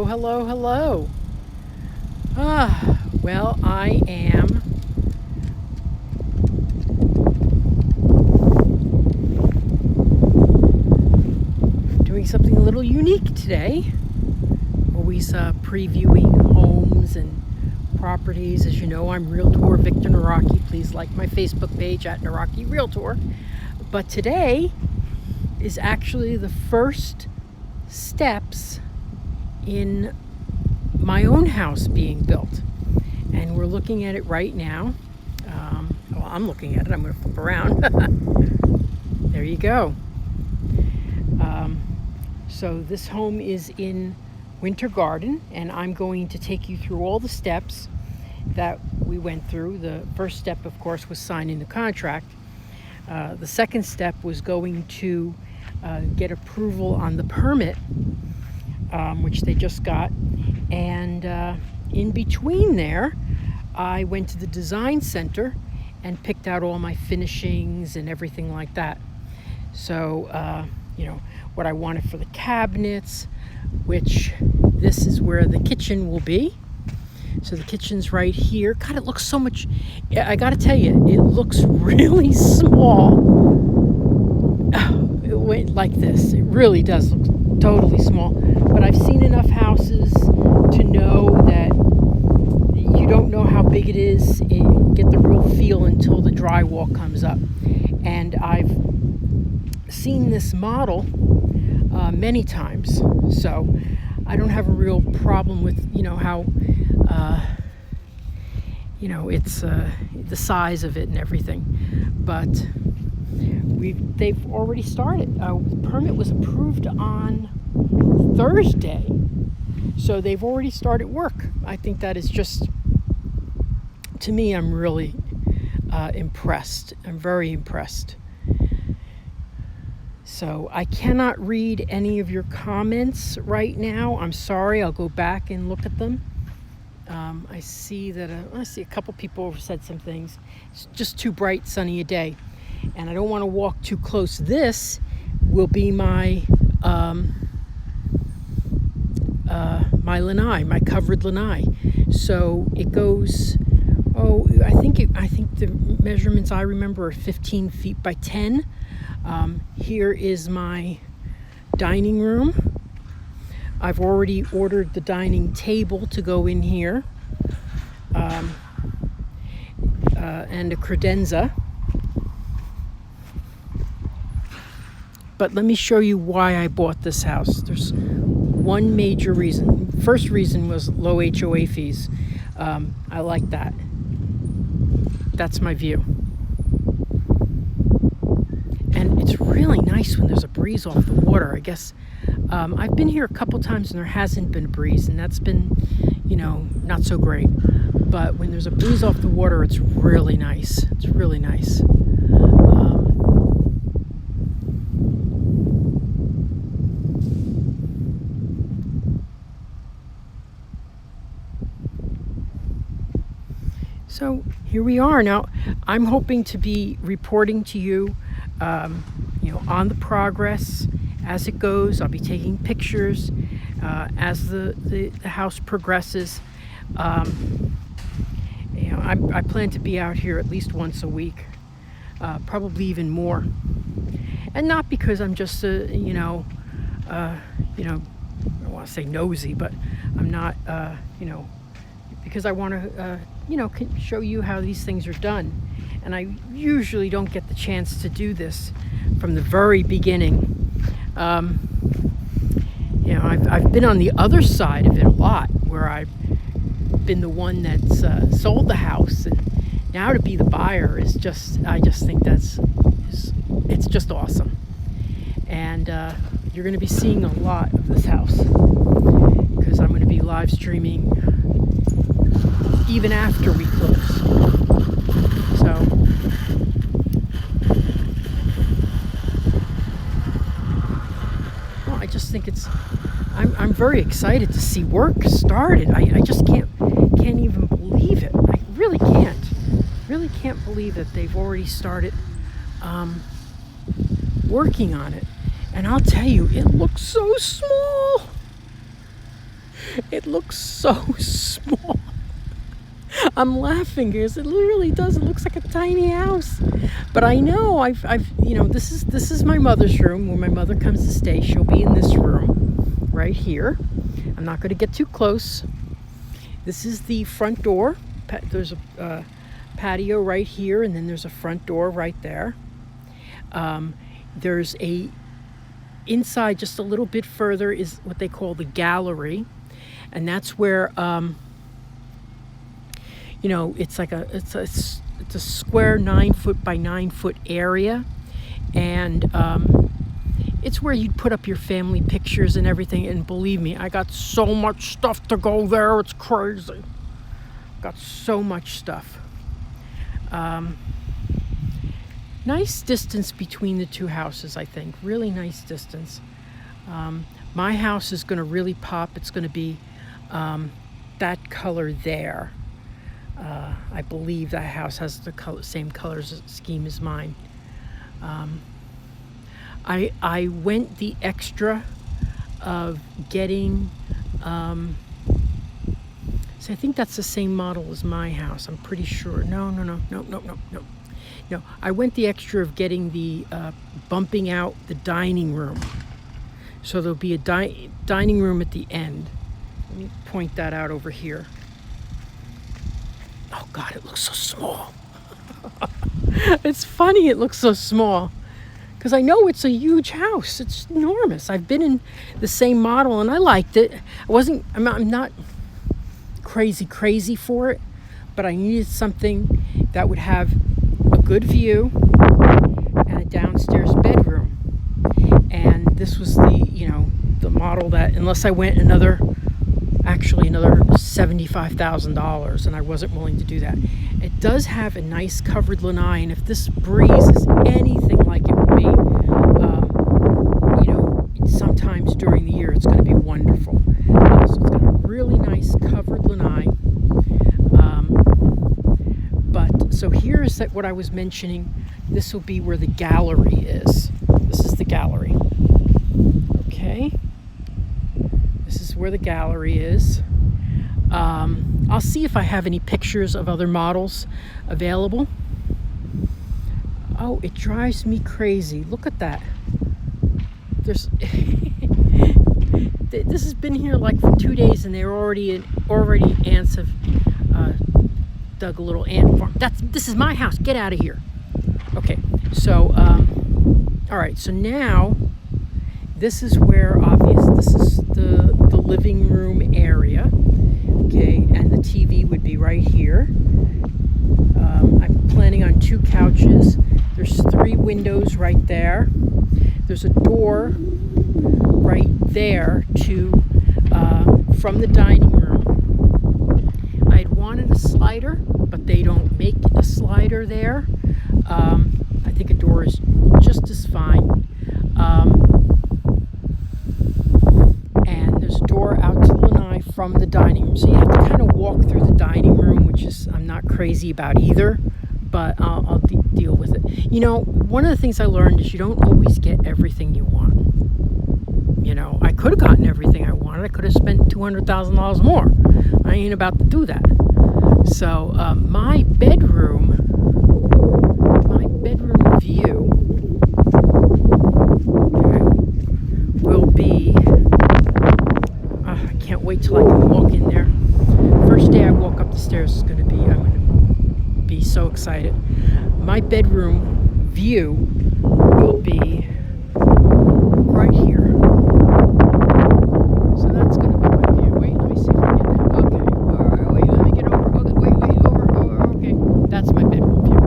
hello, hello. Well, I am doing something a little unique today. Always previewing homes and properties. As you know, I'm Realtor Victor Naraki. Please like my Facebook page at Naraki Realtor. But today is actually the first steps in my own house being built, and we're looking at it right now. I'm looking at it. I'm going to flip around. There you go. So this home is in Winter Garden, and I'm going to take you through all the steps that we went through. The first step, of course, was signing the contract. The second step was going to get approval on the permit, which they just got. And in between there, I went to the design center and picked out all my finishings and everything like that. So, what I wanted for the cabinets, which this is where the kitchen will be. So the kitchen's right here. God, it looks so much, I gotta tell you, it looks really small. It went like this. It really does look totally small. But I've seen enough houses to know that you don't know how big it is and get the real feel until the drywall comes up. And I've seen this model many times, so I don't have a real problem with how it's the size of it and everything. But they've already started. The permit was approved on Thursday, so they've already started work. I think that is just, to me, I'm really impressed. I'm very impressed. So I cannot read any of your comments right now. I'm sorry. I'll go back and look at them. I see a couple people have said some things. It's just too bright, sunny a day, and I don't want to walk too close. This will be my my lanai, my covered lanai. So it goes. I think the measurements I remember are 15 feet by 10. Here is my dining room. I've already ordered the dining table to go in here, and a credenza. But let me show you why I bought this house. There's one major reason. First reason was low HOA fees. I like that. That's my view. And it's really nice when there's a breeze off the water. I guess I've been here a couple times and there hasn't been a breeze, and that's been, not so great. But when there's a breeze off the water, it's really nice. It's really nice. So here we are. Now, I'm hoping to be reporting to you, on the progress as it goes. I'll be taking pictures as the house progresses. I plan to be out here at least once a week, probably even more. And not because I'm just I don't want to say nosy, but I'm not, because I want to, show you how these things are done. And I usually don't get the chance to do this from the very beginning. I've been on the other side of it a lot, where I've been the one that's sold the house, and now to be the buyer is I just think it's just awesome. And you're going to be seeing a lot of this house, because I'm going to be live streaming even after we close. So I just think I'm very excited to see work started. I just can't even believe it. I really can't believe that they've already started working on it. And I'll tell you, it looks so small. It looks so small. I'm laughing because it literally does. It looks like a tiny house. But I know this is my mother's room where my mother comes to stay. She'll be in this room right here. I'm not going to get too close. This is the front door. There's a patio right here, and then there's a front door right there. There's a inside just a little bit further is what they call the gallery, and that's where it's a square 9-foot by 9-foot area, and it's where you'd put up your family pictures and everything. And believe me, I got so much stuff to go there. It's crazy. Got so much stuff. Nice distance between the two houses, I think. Really nice distance. My house is going to really pop. It's going to be that color there. I believe that house has the same color scheme as mine. I went the extra of getting, so I think that's the same model as my house. I'm pretty sure. No. I went the extra of getting the bumping out the dining room. So there'll be a dining room at the end. Let me point that out over here. Oh God, it looks so small. It's funny it looks so small, because I know it's a huge house. It's enormous. I've been in the same model and I liked it. I'm not crazy for it, but I needed something that would have a good view and a downstairs bedroom. And this was the model that, unless I went another $75,000, and I wasn't willing to do that. It does have a nice covered lanai, and if this breeze is anything like it would be, sometimes during the year, it's going to be wonderful. So it's got a really nice covered lanai. So here's what I was mentioning. This will be where the gallery is. This is the gallery. Okay. This is where the gallery is. I'll see if I have any pictures of other models available. Oh, it drives me crazy. Look at that. This has been here like for 2 days, and they're already ants have dug a little ant farm. This is my house. Get out of here. Okay. So all right. So now this is where this is the living room area. Okay, and the TV would be right here. I'm planning on 2 couches. There's 3 windows right there. There's a door right there from the dining room. I had wanted a slider, but they don't make a slider there. I think a door is just as fine. And there's a door out to the lanai from the dining room. So you have to kind of walk through the dining room, which is I'm not crazy about either, but I'll deal with it. One of the things I learned is you don't always get everything you want. I could have gotten everything I wanted. I could have spent $200,000 more. I ain't about to do that. So my bedroom view will be, I can't wait till I can walk in there. First day I walk up the stairs I'm going to be so excited. My bedroom view will be right here. So that's going to be my view. Wait, let me see if I can get that. Okay. All right, wait, let me get over. Okay, wait, over. Okay. That's my bedroom view.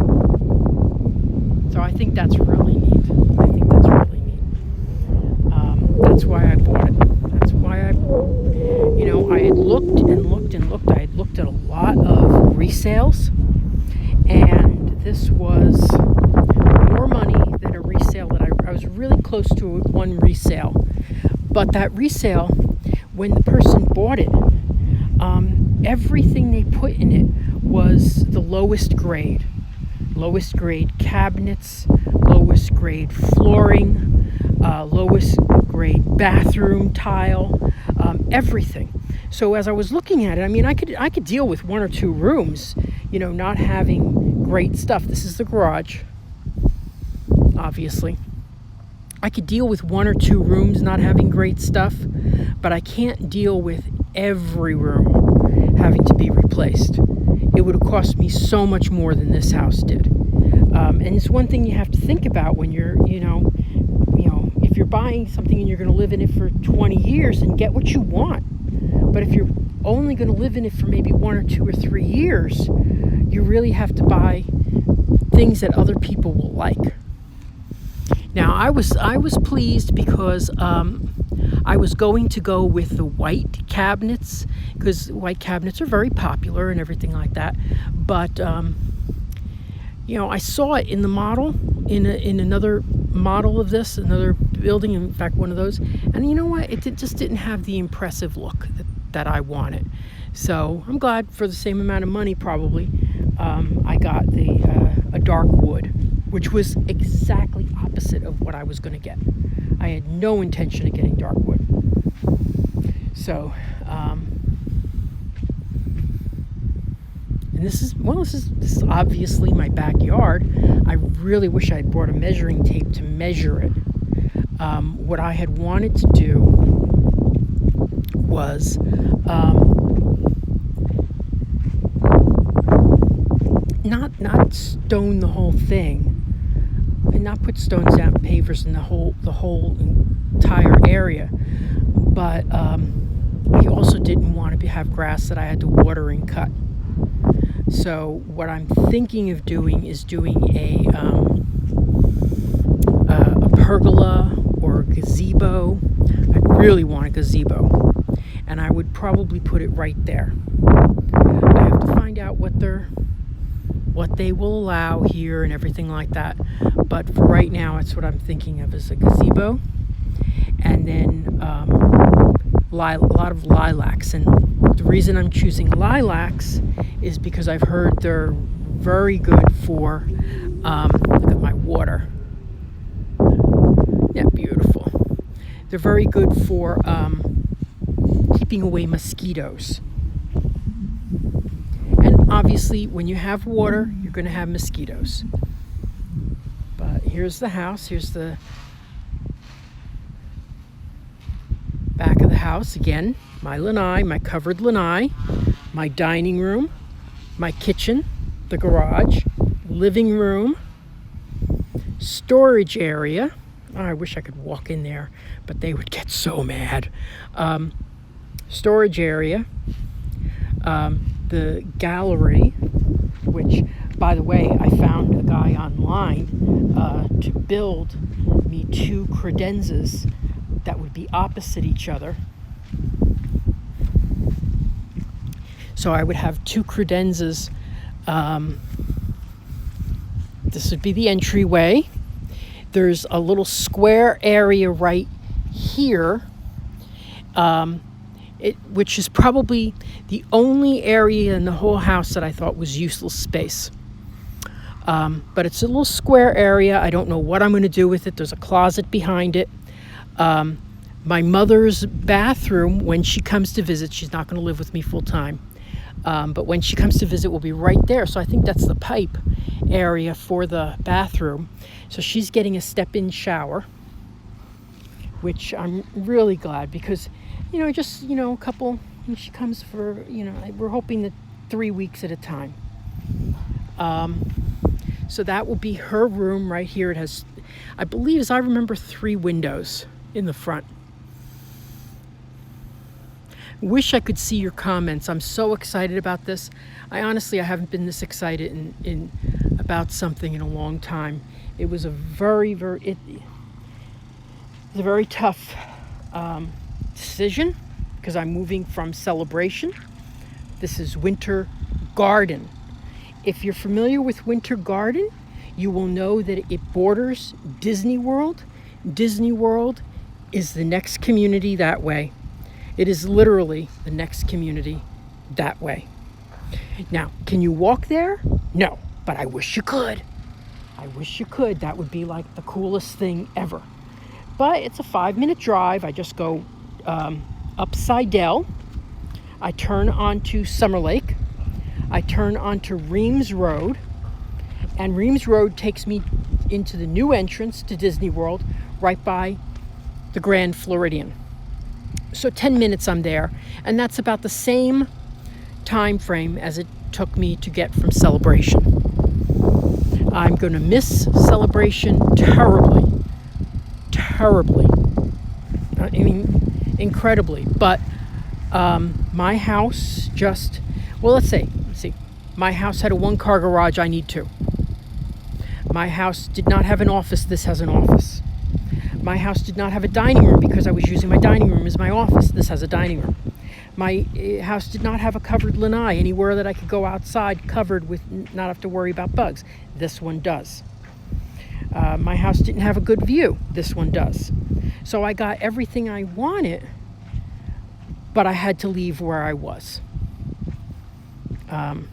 So I think that's really neat. That's why I bought it. That's why I had looked and looked and looked. I had looked at a lot of resales, and this was more money than a resale that I was really close to one resale. But that resale, when the person bought it, everything they put in it was the lowest grade. Lowest grade cabinets, lowest grade flooring, lowest grade bathroom tile, everything. So as I was looking at it, I mean, I could deal with 1 or 2 rooms, not having great stuff. This is the garage, obviously. I could deal with 1 or 2 rooms not having great stuff, but I can't deal with every room having to be replaced. It would have cost me so much more than this house did. And it's one thing you have to think about when you're, if you're buying something and you're going to live in it for 20 years, and get what you want. But if you're only going to live in it for maybe 1 or 2 or 3 years, you really have to buy things that other people will like. Now, I was pleased because I was going to go with the white cabinets, because white cabinets are very popular and everything like that. But I saw it in the model, in another model of this, another building, in fact, one of those. And you know what? It just didn't have the impressive look that I wanted. So I'm glad for the same amount of money, probably, I got a dark wood, which was exactly opposite of what I was going to get. I had no intention of getting dark wood. So, and this is obviously my backyard. I really wish I had brought a measuring tape to measure it. What I had wanted to do was not stone the whole thing, and not put stones down, pavers in the whole entire area, but I also didn't want to have grass that I had to water and cut. So what I'm thinking of doing is doing a pergola or a gazebo. I really want a gazebo, and I would probably put it right there. I have to find out what they will allow here and everything like that. But for right now, it's what I'm thinking of as a gazebo, and then a lot of lilacs. And the reason I'm choosing lilacs is because I've heard they're very good for, look at my water. Yeah, beautiful. They're very good for keeping away mosquitoes. And obviously, when you have water, you're going to have mosquitoes. But here's the house. Here's the back of the house. Again, my lanai, my covered lanai, my dining room, my kitchen, the garage, living room, storage area. Oh, I wish I could walk in there, but they would get so mad. Storage area, the gallery, which, by the way, I found a guy online to build me 2 credenzas that would be opposite each other. So I would have 2 credenzas. This would be the entryway. There's a little square area right here, which is probably the only area in the whole house that I thought was useless space. But it's a little square area. I don't know what I'm going to do with it. There's a closet behind it. My mother's bathroom, when she comes to visit, she's not going to live with me full time. But when she comes to visit, will be right there. So I think that's the pipe area for the bathroom. So she's getting a step-in shower, which I'm really glad, because, just, a couple, when she comes for, we're hoping that 3 weeks at a time. So that will be her room right here. It has, I believe, as I remember, 3 windows in the front. Wish I could see your comments. I'm so excited about this. I haven't been this excited about something in a long time. It was a very tough decision, because I'm moving from Celebration. This is Winter Garden. If you're familiar with Winter Garden, you will know that it borders Disney World. Disney World is the next community that way. It is literally the next community that way. Now, can you walk there? No, but I wish you could. I wish you could. That would be like the coolest thing ever. But it's a 5-minute drive. I just go up Seidel, I turn onto Summer Lake. I turn onto Reams Road. And Reams Road takes me into the new entrance to Disney World, right by the Grand Floridian. So 10 minutes I'm there, and that's about the same time frame as it took me to get from Celebration. I'm going to miss Celebration terribly. I mean, incredibly. But my house just, well, let's see. My house had a one-car garage. I need two. My house did not have an office. This has an office. My house did not have a dining room because I was using my dining room as my office. This has a dining room. My house did not have a covered lanai anywhere that I could go outside covered with not have to worry about bugs. This one does. My house didn't have a good view. This one does. So I got everything I wanted, but I had to leave where I was. And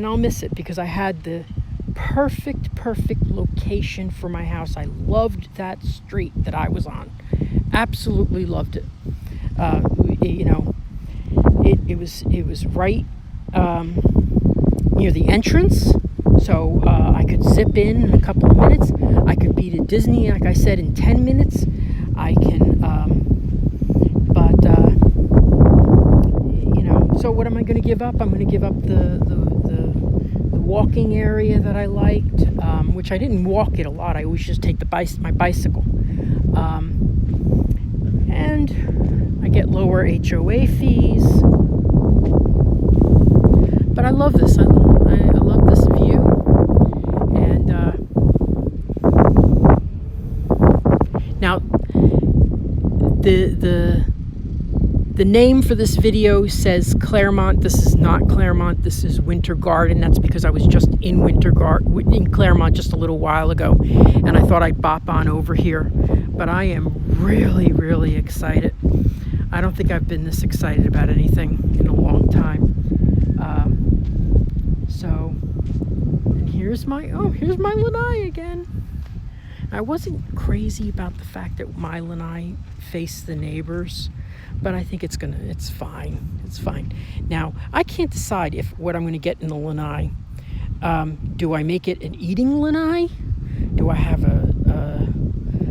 I'll miss it because I had the perfect location for my house. I loved that street that I was on. Absolutely loved it. It was right near the entrance, so I could zip in a couple of minutes. I could be to Disney, like I said, in 10 minutes. I can, so what am I going to give up? I'm going to give up the walking area that I liked, which I didn't walk it a lot. I always just take my bicycle. And I get lower HOA fees. But I love this. I love this view. And now the name for this video says Clermont. This is not Clermont. This is Winter Garden. That's because I was just in in Clermont just a little while ago, and I thought I'd bop on over here. But I am really excited. I don't think I've been this excited about anything in a long time. And here's my lanai again. I wasn't crazy about the fact that my lanai face the neighbors, but I think it's fine. It's fine. Now, I can't decide what I'm going to get in the lanai. Do I make it an eating lanai? Do I have a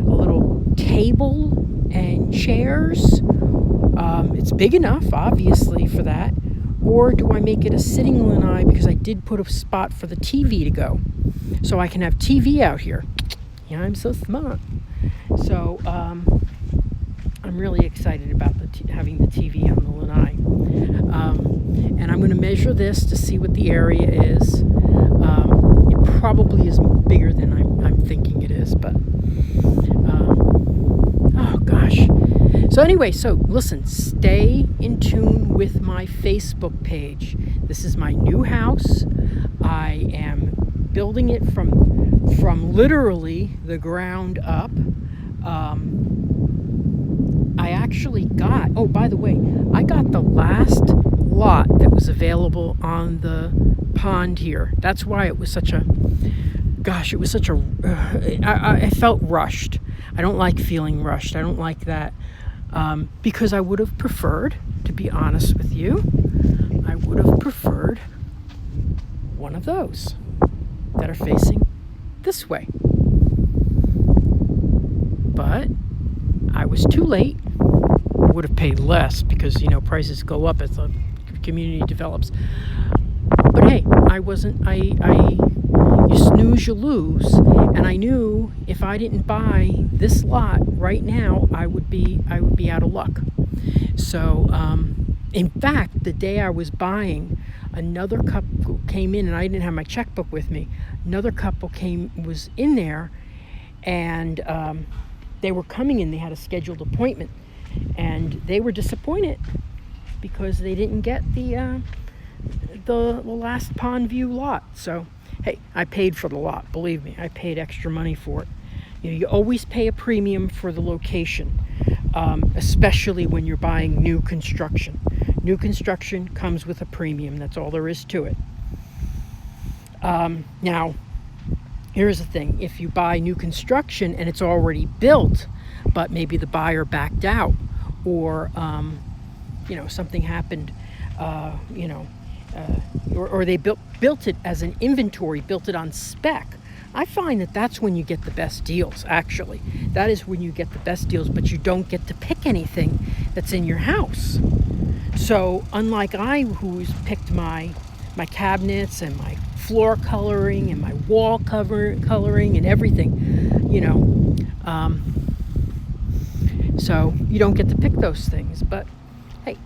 little table and chairs? It's big enough, obviously, for that. Or do I make it a sitting lanai because I did put a spot for the TV to go, so I can have TV out here. Yeah, I'm so smart. So I'm really excited about having the TV on the lanai. And I'm going to measure this to see what the area is. It probably is bigger than I'm thinking it is, but oh gosh. So anyway, listen, stay in tune with my Facebook page. This is my new house. I am building it from literally the ground up. I actually got, oh, by the way, I got the last lot that was available on the pond here. That's why it was such a, I felt rushed. I don't like feeling rushed. I don't like that. Because I would have preferred, to be honest with you, I would have preferred one of those that are facing this way. But I was too late. I would have paid less because, prices go up as the community develops. But hey, you snooze, you lose. And I knew if I didn't buy this lot right now, I would be out of luck. So, in fact, the day I was buying, another couple came in, and I didn't have my checkbook with me. Another couple was in there, and they were coming in. They had a scheduled appointment, and they were disappointed because they didn't get the last Pond View lot. So, hey, I paid for the lot. Believe me, I paid extra money for it. You always pay a premium for the location, especially when you're buying new construction. New construction comes with a premium. That's all there is to it. Now, here's the thing. If you buy new construction and it's already built, but maybe the buyer backed out, or something happened, you know, or they built it as an inventory, built it on spec. I find that that's when you get the best deals, actually. That is when you get the best deals, but you don't get to pick anything that's in your house. So unlike who's picked my cabinets and my floor coloring and my wall coloring and everything, so you don't get to pick those things. But hey,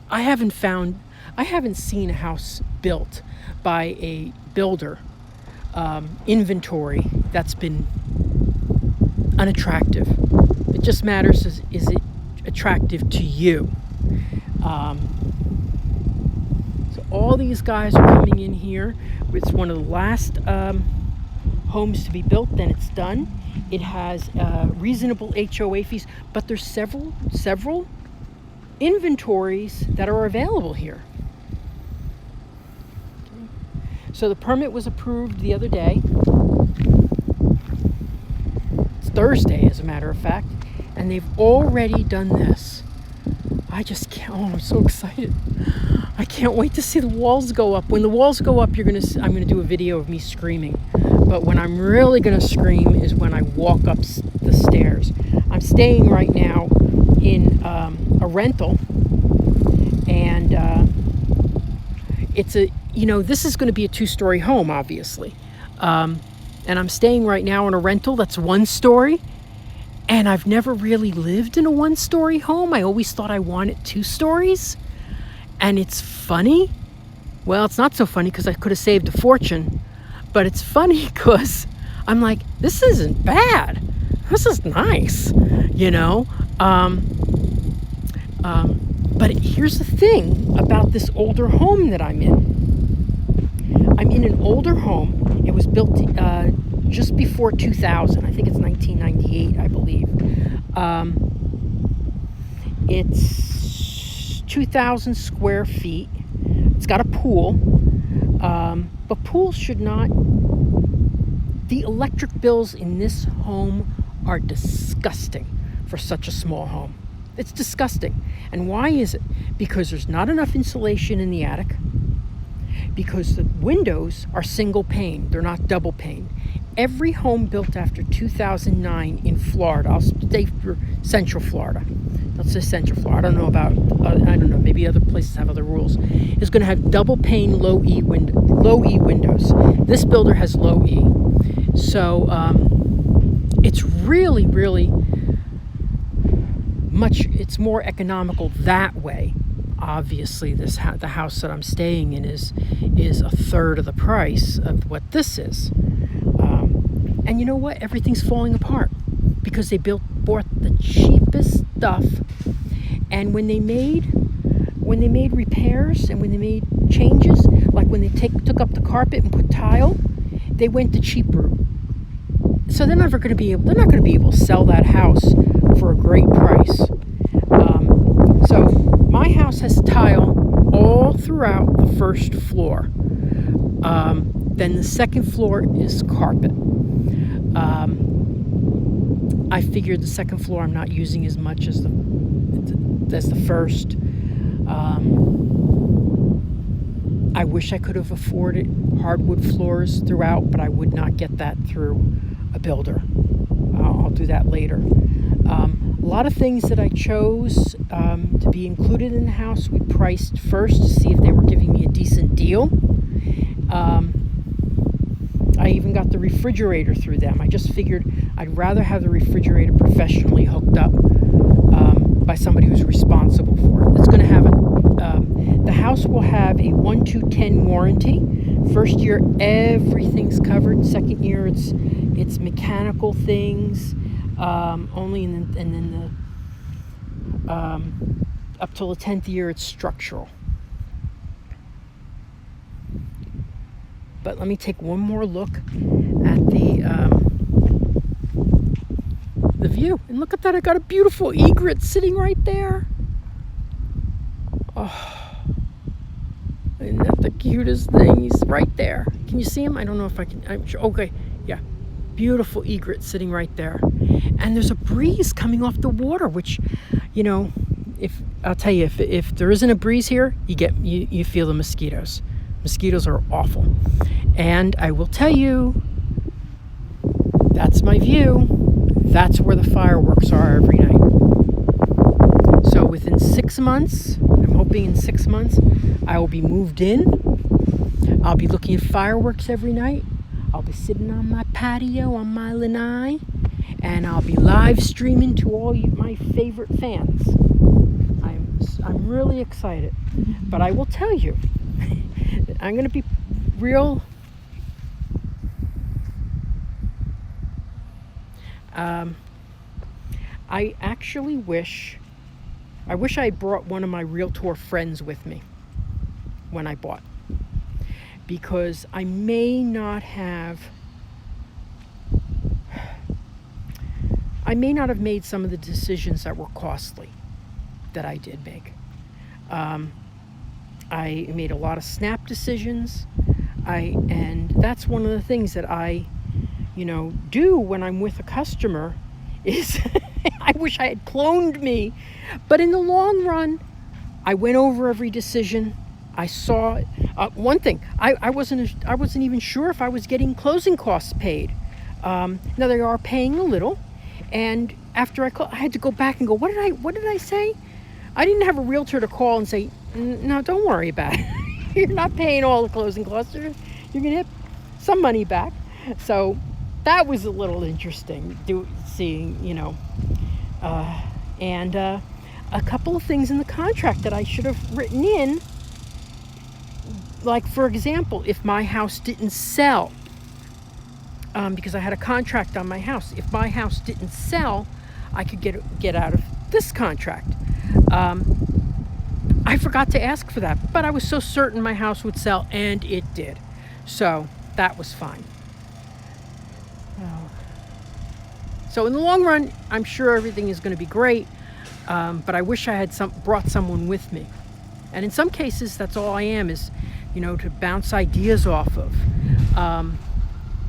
I haven't seen a house built by a builder inventory that's been unattractive. It just matters, is it attractive to you? So all these guys are coming in here. It's one of the last homes to be built, then it's done. It has reasonable HOA fees, but there's several inventories that are available here. Okay. So the permit was approved the other day. It's Thursday, as a matter of fact, and they've already done this. I just can't. Oh, I'm so excited. I can't wait to see the walls go up. When the walls go up, I'm gonna do a video of me screaming. But when I'm really gonna scream is when I walk up the stairs. I'm staying right now in a rental, and this is going to be a 2-story home, obviously, and I'm staying right now in a rental that's 1 story. And I've never really lived in a 1-story home. I always thought I wanted 2 stories. And it's funny. Well, it's not so funny because I could have saved a fortune. But it's funny because I'm like, this isn't bad. This is nice, But here's the thing about this older home that I'm in. I'm in an older home. It was built just before 2000. I think it's 1998, I believe. It's 2,000 square feet. It's got a pool. But pools should not... The electric bills in this home are disgusting for such a small home. It's disgusting. And why is it? Because there's not enough insulation in the attic. Because the windows are single pane. They're not double pane. Every home built after 2009 in Florida, I'll stay for Central Florida. Let's say Central Florida. I don't know, maybe other places have other rules. Is going to have double pane low E windows. This builder has low E. So it's really, really it's more economical that way. Obviously, the house that I'm staying in is a third of the price of what this is. And you know what? Everything's falling apart because they bought the cheapest stuff. And when they made repairs and when they made changes, like when they took up the carpet and put tile, they went the cheap route. So they're not going to be able to sell that house for a great price. So my house has tile all throughout the first floor. Then the second floor is carpet. I figured the second floor I'm not using as much as the first. I wish I could have afforded hardwood floors throughout, but I would not get that through a builder. I'll do that later. A lot of things that I chose to be included in the house, we priced first to see if they were giving me a decent deal. I even got the refrigerator through them. I just figured I'd rather have the refrigerator professionally hooked up by somebody who's responsible for it. It's going to have the house will have a 1-2-10 warranty. First year, everything's covered. Second year, it's mechanical things only, and then up till the 10th year, it's structural. But let me take one more look at the view. And look at that, I got a beautiful egret sitting right there. Oh, isn't that the cutest thing? He's right there. Can you see him? I don't know if I can. I'm sure. Okay, yeah. Beautiful egret sitting right there. And there's a breeze coming off the water, which, if I'll tell you, if there isn't a breeze here, you feel the mosquitoes. Mosquitoes are awful. And I will tell you, that's my view. That's where the fireworks are every night. So within 6 months, I'm hoping in 6 months, I will be moved in. I'll be looking at fireworks every night. I'll be sitting on my patio on my lanai, and I'll be live streaming to all my favorite fans. I'm really excited. But I will tell you, I'm going to be real. I actually wish I had brought one of my realtor friends with me when I bought, because I may not have made some of the decisions that were costly that I did make. I made a lot of snap decisions. And that's one of the things that I do when I'm with a customer is I wish I had cloned me. But in the long run, I went over every decision. I saw one thing. I wasn't even sure if I was getting closing costs paid. Now they are paying a little, and after I had to go back and go, what did I say? I didn't have a realtor to call and say, no, don't worry about it. You're not paying all the closing costs. You're gonna get some money back. So that was a little interesting seeing, and a couple of things in the contract that I should have written in. Like, for example, if my house didn't sell, because I had a contract on my house, if my house didn't sell, I could get out of this contract. I forgot to ask for that, but I was so certain my house would sell, and it did. So that was fine. So in the long run, I'm sure everything is going to be great, but I wish I had brought someone with me. And in some cases, that's all I am, is to bounce ideas off of.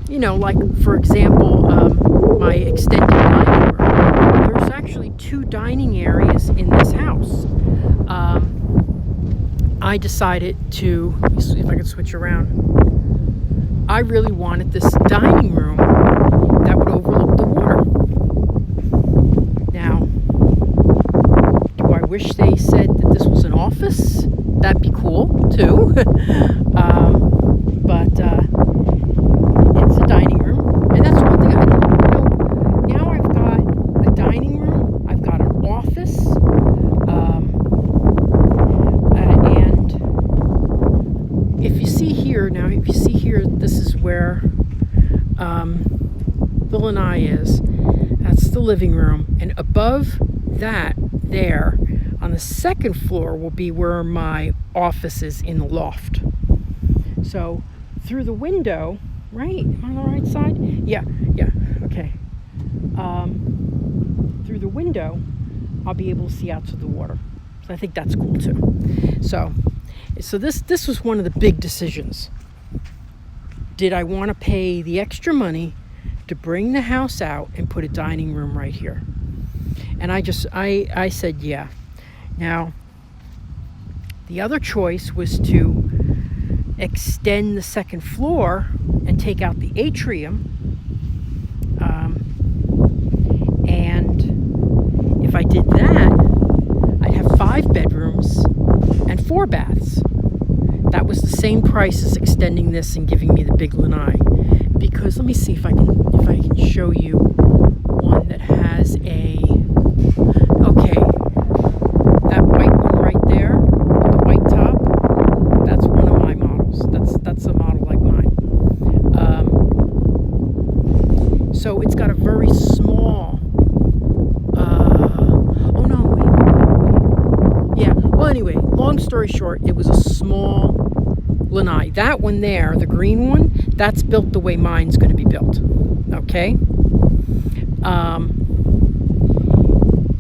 Like, for example, my extended dining room. There's actually 2 dining areas in this house. I decided to, let me see if I can switch around. I really wanted this dining room that would overlook the water. Now, do I wish they said that this was an office? That'd be cool too. But it's a dining room, and that's one thing I do. Now I've got a dining room, I've got an office, and if you see here, this is where the lanai is. That's the living room, and above that, there on the second floor, will be where my office is in the loft. So through the window, right? Am I on the right side? Yeah, okay. Through the window, I'll be able to see out to the water. So I think that's cool too. So this was one of the big decisions. Did I want to pay the extra money to bring the house out and put a dining room right here? And I said yeah. Now, the other choice was to extend the second floor and take out the atrium. And if I did that, I'd have 5 bedrooms and 4 baths. That was the same price as extending this and giving me the big lanai. Because let me see if I can show you one that has a. Okay, that white one right there with the white top, that's one of my models. That's a model like mine. So it's got a very small. Oh no, wait. Yeah. Well, anyway, long story short, it was a small lanai. That one there, the green one, that's built the way mine's going to be built. Okay.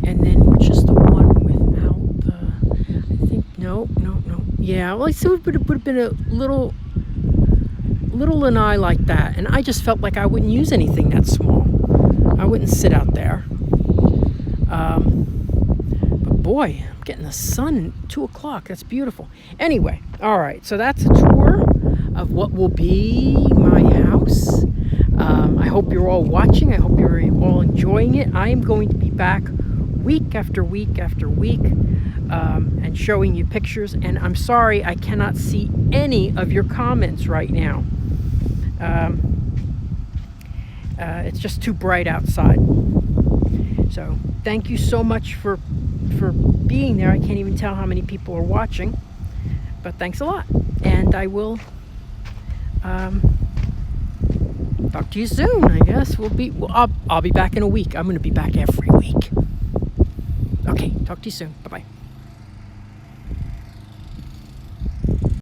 And then which is the one without the? I think no. Yeah. Well, so it would have been a little little lanai like that, and I just felt like I wouldn't use anything that small. I wouldn't sit out there. But boy, I'm getting the sun at 2 o'clock. That's beautiful. Anyway, all right, so that's a tour of what will be my house. I hope you're all watching. I hope you're all enjoying it. I am going to be back week after week after week and showing you pictures. And I'm sorry I cannot see any of your comments right now. It's just too bright outside. So thank you so much for being there. I can't even tell how many people are watching, but thanks a lot. And I will talk to you soon. I guess I'll be back in a week. I'm going to be back every week. Okay, talk to you soon. Bye-bye.